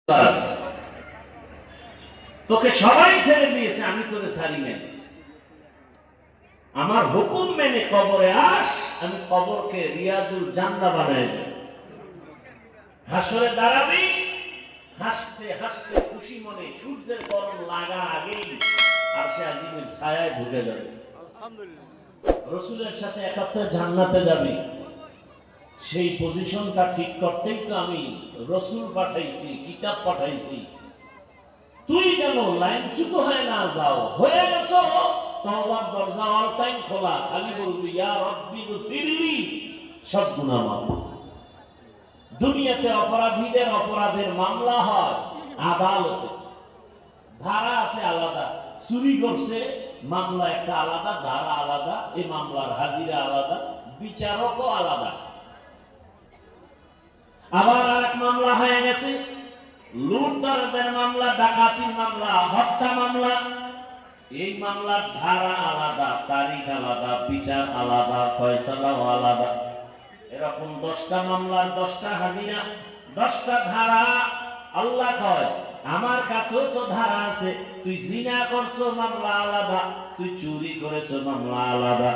আছে, তোকে সবাই ছেড়ে দিয়েছে, আমি তোকে ছাড়ি নাই। আমার হুকুম মেনে কবরে আস, আমি কবরকে রিয়াজুল জান্নাহ বানাই দেব। হাসরে দাঁড়াবি, হাসতে হাসতে খুশি মনে সূর্যের গরম লাগার আগেই আরশে আজিমের ছায়ায় ঢুকে যাবে। আলহামদুলিল্লাহ। রাসূলের সাথে একাত্রে জান্নাতে যাবি। সেই পজিশনটা ঠিক করতেই তো আমি রাসূল পাঠাইছি, কিতাব পাঠাইছি। তুই কেন লাইনচ্যুত হয়ে না যাও? হয়ে গেছো, তওবার দরজা অল টাইম খোলা, খালি বলবি ইয়া রাব্বি গফিরলি, সব গুনাহ মাফ। দুনিয়াতে অপরাধীদের অপরাধের মামলা হয় আদালতে, ধারা আছে আলাদা। চুরি করছে, মামলা একটা আলাদা, ধারা আলাদা, এই মামলার হাজিরা আলাদা, বিচারকও আলাদা। আবার আরেক মামলা হয়ে গেছে লুটতরাজের মামলা, ডাকাতির মামলা, হত্যা মামলা। এই মামলার ধারা আলাদা, তারিখ আলাদা, বিচার আলাদা, ফয়সালাও আলাদা। এরকম 10টা মামলার 10টা হাজিরা, 10টা ধারা। আল্লাহ কয় আমার কাছেও তো ধারা আছে। তুই জিনা করছো, মামলা আলাদা। তুই চুরি করেছো, মামলা আলাদা।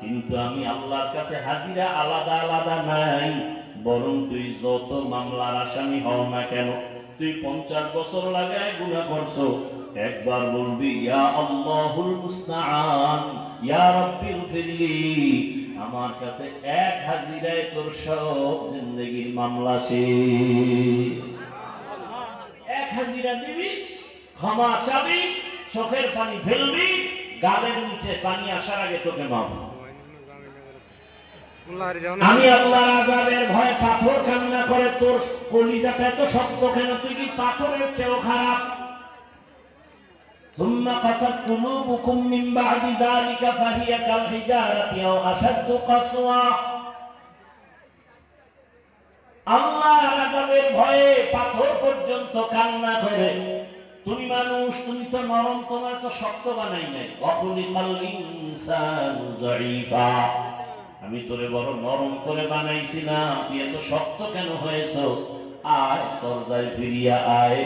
কিন্তু আমি আল্লাহর কাছে হাজিরা আলাদা আলাদা নাই। বরং তুই যত মামলার আসামি হও না কেন, তুই 50 বছর লাগায় গুনাহ করছো, একবার বলবি ইয়া আল্লাহুল মুস্তাআন, ইয়া রাব্বি গফিরলি, আমার কাছে এক হাজিরায় তোর সব জিন্দেগীর মামলা শেষ। এক হাজিরা দিবি, ক্ষমা চাবি, চোখের পানি ফেলবি, গালের নিচে পানি আসার আগে তোকে মাফ। আমি আল্লাহর আযাবের ভয়ে পাথর কান্না করে, তোর কলিজাটা এত শক্ত কেন? তুই কি পাথরের চেয়েও খারাপ? ثم قست قلوبكم من بعد ذلك فهي كالحجارة أو أشد قسوة। আল্লাহর আযাবের ভয়ে পাথর পর্যন্ত কান্না করে। তুমি মানুষ, তুমি তো নরম, তোমার তো শক্ত বানাই নাই। ওয়াখুলিকাল ইনসানু যায়ীফা, আমি তোরে বড় নরম করে বানাইছি না, তুই এত শক্ত কেন হয়েছো? আয় দরজায় ফিরিয়া আয়,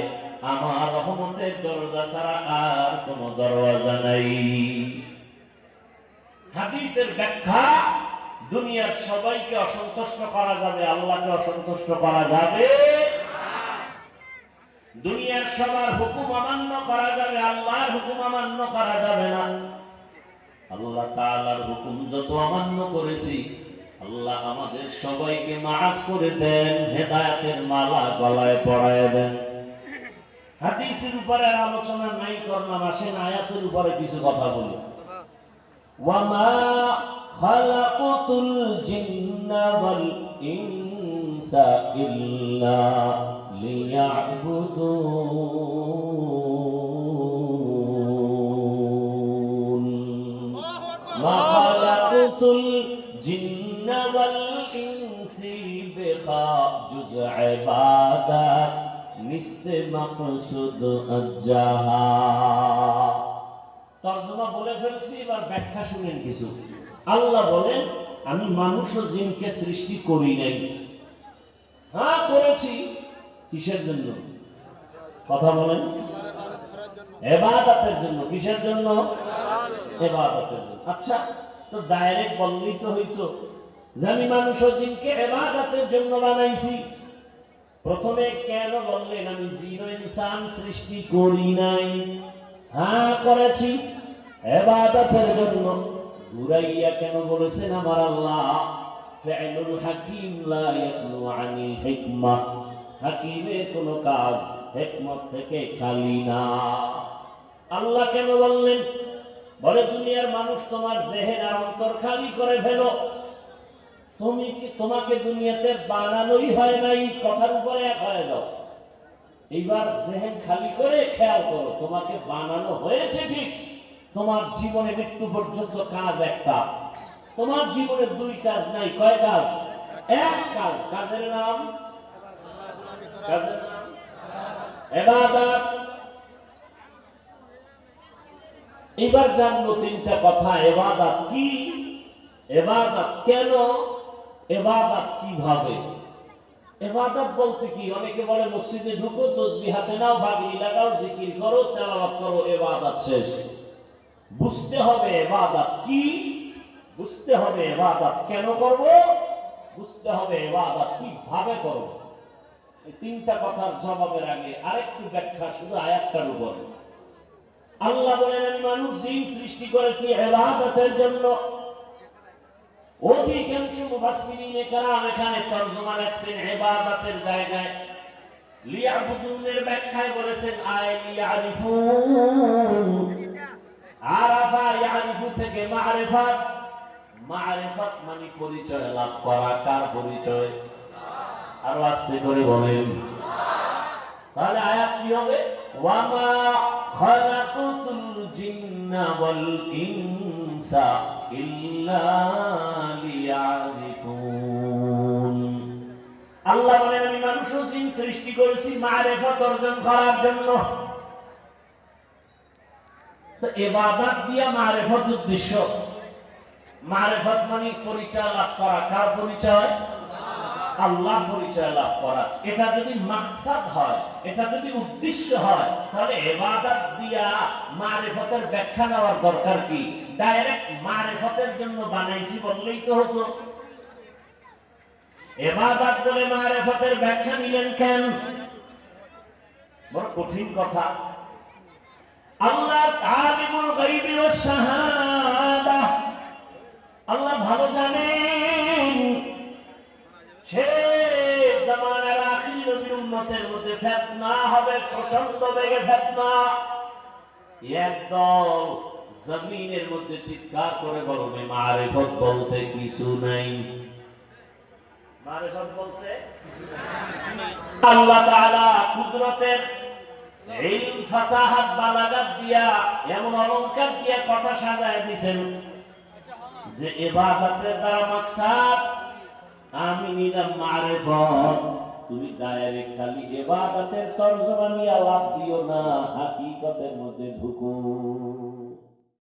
আমার রহমতের দরজা ছাড়া আর কোন দরওয়াজা নাই। হাদিসের ব্যাখ্যা, দুনিয়ার সবাইকে অসন্তুষ্ট করা যাবে, আল্লাহকে অসন্তুষ্ট করা যাবে না। দুনিয়ার সবার হুকুম অমান্য করা যাবে, আল্লাহর হুকুম অমান্য করা যাবে না। আল্লাহ তাআলার হুকুম যত অমান্য করেছি, আল্লাহ আমাদের সবাইকে মাফ করে দেন, হেদায়েতের মালা গলায় পরায় দেন। হাদিসের উপরে আলোচনা নাই করলাম, আসেন আয়াতের উপরে কিছু কথা বলি। ওয়ামা খালাকাতুল জিন্না ওয়াল ইনসা ইল্লা লিয়াবুদুন। মা খালাকাতুল জিন্না ওয়াল ইনসি বিখা জুজ ইবাদাত নিস্তে মাকসুদ আজ্জাহা। তরজমা বলে ফেলছি, এবার ব্যাখ্যা শুনেন কিছু। আল্লাহ বলেন আমি মানুষ ও জিনকে সৃষ্টি করি নাই। হ্যাঁ করেছি, কিসের জন্য? কথা বলেন। ইবাদতের জন্য। কিসের জন্য? ইবাদতের জন্য। আচ্ছা, তো ডাইরেক্ট বললেই তো হইতো যে আমি মানুষ ও জিনকে ইবাদতের জন্য বানাইছি। প্রথমে কেন বললেন আমি জিন ও ইনসান সৃষ্টি করি নাই? হ্যাঁ করেছি, ইবাদতের জন্য। ঘুরাইয়া কেন বলেছেন আমার আল্লাহ? ফি'লুল হাকিম লা ইয়াখলু আনিল হিকমাহ, হাকিমের কোন কাজ হিকমত থেকে খালি না। আল্লাহ কেন বললেন? বলে দুনিয়ার মানুষ তোমার জেহেন আর অন্তর খালি করে ফেলো। তোমাকে দুনিয়াতে বানানোই হয় নাই, কথার উপরে এক হয়ে যাও। এইবার জেহেন খালি করে খেয়াল করো, তোমাকে বানানো হয়েছে ঠিক, তোমার জীবনে মৃত্যু পর্যন্ত কাজ একটা। তোমার জীবনে 2 কাজ নাই। কয় কাজ? এক কাজ। কাজের নাম ইবাদত। এবার জানবো 3টা কথা। ইবাদত কি, ইবাদত কেন, ইবাদত কিভাবে। ইবাদত বলতে কি? অনেকে বলে মসজিদে ঢুকো, তাসবিহ হাতে নাও, ভাগিনী লাগাও, জিকির করো, তেলাওয়াত করো, ইবাদত শেষ। বুঝতে হবে ইবাদত কি, বুঝতে হবে ইবাদত কেন করব, বুঝতে হবে ইবাদত কিভাবে করব। এই তিনটা কথার জবাবের আগে আরেকটু ব্যাখ্যা শুধু আয়াতটার উপর। আল্লাহ বলেন আমি মানুষ জিন সৃষ্টি করেছি ইবাদতের জন্য। অধিকাংশ মুফাসসিরিনে কেরাম এখানে তরজমা লিখছেন ইবাদতের জায়গায় লিয়াবুদুনের ব্যাখ্যায় বলেছেন আয় লিয়ারিফুন। আরাফা ইয়ারিফু থেকে মারিফাত, মারিফাত মানে পরিচয় লাভ করা। কার পরিচয়? আরো আস্তে করে বলেন। তাহলে আয়াত কি হবে? ওয়ামা খালাকুতুল জিন্না ওয়াল ইনসা ইল্লা লিয়ারিফুন। আল্লাহ বলেন আমি মানুষ ও জিন সৃষ্টি করেছি মারিফত অর্জন করার জন্য। তো ইবাদত দিয়া মারিফত উদ্দেশ্য। মারিফত মানে পরিচয় লাভ করা। কার পরিচয়? আল্লাহ পরিচয় লাভ করা। এটা যদি মাকসাদ হয়, এটা যদি উদ্দেশ্য হয়, তাহলে ইবাদত দিয়া মারিফতের ব্যাখ্যা নেওয়ার দরকার কি? ডাইরেক্ট মারিফতের জন্য বানাইছি বললেই তো হতো। ইবাদত বলে মারিফতের ব্যাখ্যা নিলেন কেন? বড় কঠিন কথা। আল্লাহ আলিমুল গায়বি ওয়াস শাহাদা, আল্লাহ ভালো জানেন শেষ জামানার আখির নবীর উম্মতের মধ্যে ফিতনা হবে, প্রচন্ড বেগে ফিতনা। একদল জমিনের মধ্যে চিৎকার করে বলবে মারিফত বলতে কিছু নাই। মারিফত বলতে আল্লাহ তাআলা কুদরতের ইলম, ফাসাহাত, বালাগাত দিয়া এমন অলংকার দিয়া কথা সাজায় দিয়েছেন যে ইবাদতের দ্বারা মাকসাদ আমি নিলাম মারিফত। তুমি ডাইরেক্ট খালি ইবাদতের তরজমা নিয়ে লাভ দিও না, হাকিকতের মধ্যে ঢুকো।